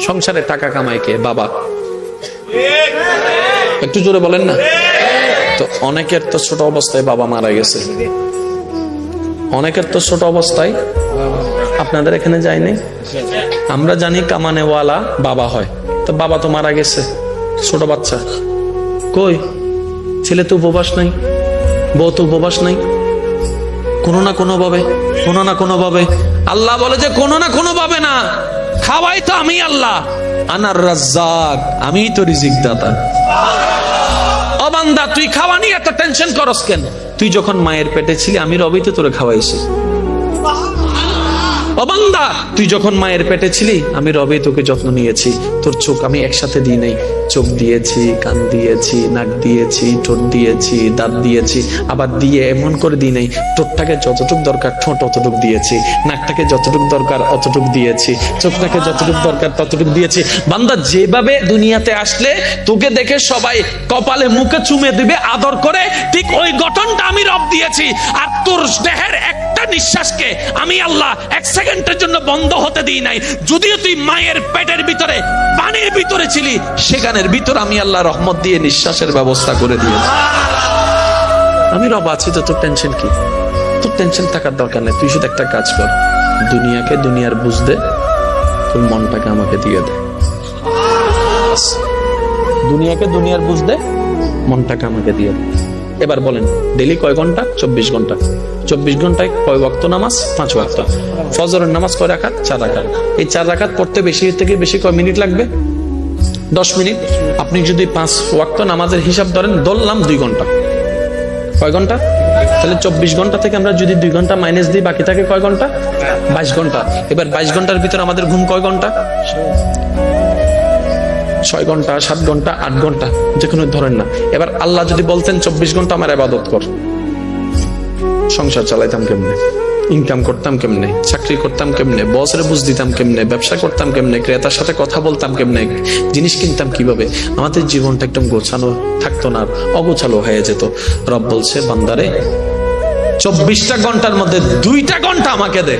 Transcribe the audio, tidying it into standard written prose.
সংসারে টাকা কামায় কে? বাবা। একটু জোরে বলেন না। তো অনেকের তো ছোট অবস্থায় বাবা মারা গেছে, অনেকের তো ছোট অবস্থায়, আপনাদের এখানে যায়নি? আমরা জানি কামানেওয়ালা বাবা হয়, তো বাবা তো মারা গেছে, ছোট বাচ্চা কই? ছেলে তো উপবাস নাই, বউ তো উপবাস নাই, কোনো না কোনো ভাবে আল্লাহ বলে যে কোনো না কোনো ভাবে না, খাওয়াই তো আমি আল্লাহ, আনার রাজ্জাক, আমি তো রিজিক দাতা। ও বান্দা, তুই খাওয়া নিয়ে এত টেনশন করস কেন? তুই যখন মায়ের পেটে ছিলি আমি রবি তো তোরে খাওয়াইছি। ও বান্দা, তুই যখন মায়ের পেটে ছিলি আমি রবে তোকে যত্ন নিয়েছি। তোর চোখ আমি একসাথে দিই নাই, চোখ দিয়েছি, কান দিয়েছি, নাক দিয়েছি, ঠোঁট দিয়েছি, দাঁত দিয়েছি, আবার দিয়ে এমন করে দিই নাই, ঠোঁটটাকে যতটুক দরকার ঠোঁট অতটুক দিয়েছি, নাকটাকে যতটুক দরকার অতটুক দিয়েছি, চোখটাকে যতটুক দরকার ততটুক দিয়েছি। বান্দা, যেভাবে দুনিয়াতে আসলে তোকে দেখে সবাই কপালে মুখে চুমে দিবে আদর করে, ঠিক ওই গঠনটা আমি রব দিয়েছি। আর তোর দেহের একটা নিঃশ্বাসকে আমি আল্লাহ এক সেকেন্ডের জন্য বন্ধ হতে দিই নাই। যদিও তুই মায়ের পেটের ভিতরে পানির ভিতরে ছিলি, সেখানের ভিতর আমি আল্লাহ রহমত দিয়ে নিঃশ্বাসের ব্যবস্থা করে দিয়েছি। আমি রব আছি, তো তোর টেনশন কি? তোর টেনশন থাকার দরকার নেই। তুই শুধু একটা কাজ কর, দুনিয়াকে দুনিয়ার বুঝ দে, তোর মনটাকে আমাকে দিয়ে দে। দুনিয়াকে দুনিয়ার বুঝ দে, মনটাকে আমাকে দিয়ে দে। এবার বলেন, ডেলি কয় ঘন্টা? 24 ঘন্টা। 24 ঘন্টায় কয় ওয়াক্ত নামাজ? 5 ওয়াক্ত। ফজরের নামাজ কয় রাকাত? 4 রাকাত। এই 4 রাকাত পড়তে বেশি থেকে বেশি কয় মিনিট লাগবে? 10 মিনিট। আপনি যদি 5 ওয়াক্ত নামাজের হিসাব ধরেন, ধরলাম 2 ঘন্টা। কয় ঘন্টা? তাহলে 24 ঘন্টা থেকে আমরা যদি 2 ঘন্টা মাইনাস দিই, বাকি থাকে কয় ঘন্টা? 22 ঘন্টা। এবার 22 ঘন্টার ভিতরে আমাদের ঘুম কয় ঘন্টা? 6 ঘন্টা, 7 ঘন্টা, 8 ঘন্টা, যে কোনো ধরেন না। এবার আল্লাহ যদি বলতেন 24 ঘন্টা আমার ইবাদত কর, সংসার চালাইতাম কেমনে? ইনকাম করতাম কেমনে? চাকরি করতাম কেমনে? বসরে বুঝ দিতাম কেমনে? ব্যবসা করতাম কেমনে? ক্রেতার সাথে কথা বলতাম কেমনে? জিনিস কিনতাম কিভাবে? আমাদের জীবনটা একদম গোছানো থাকতো না, অগোছালো হয়ে যেত। রব বলছে, বান্দারে 24টা ঘন্টার মধ্যে 2টা ঘন্টা আমাকে দে।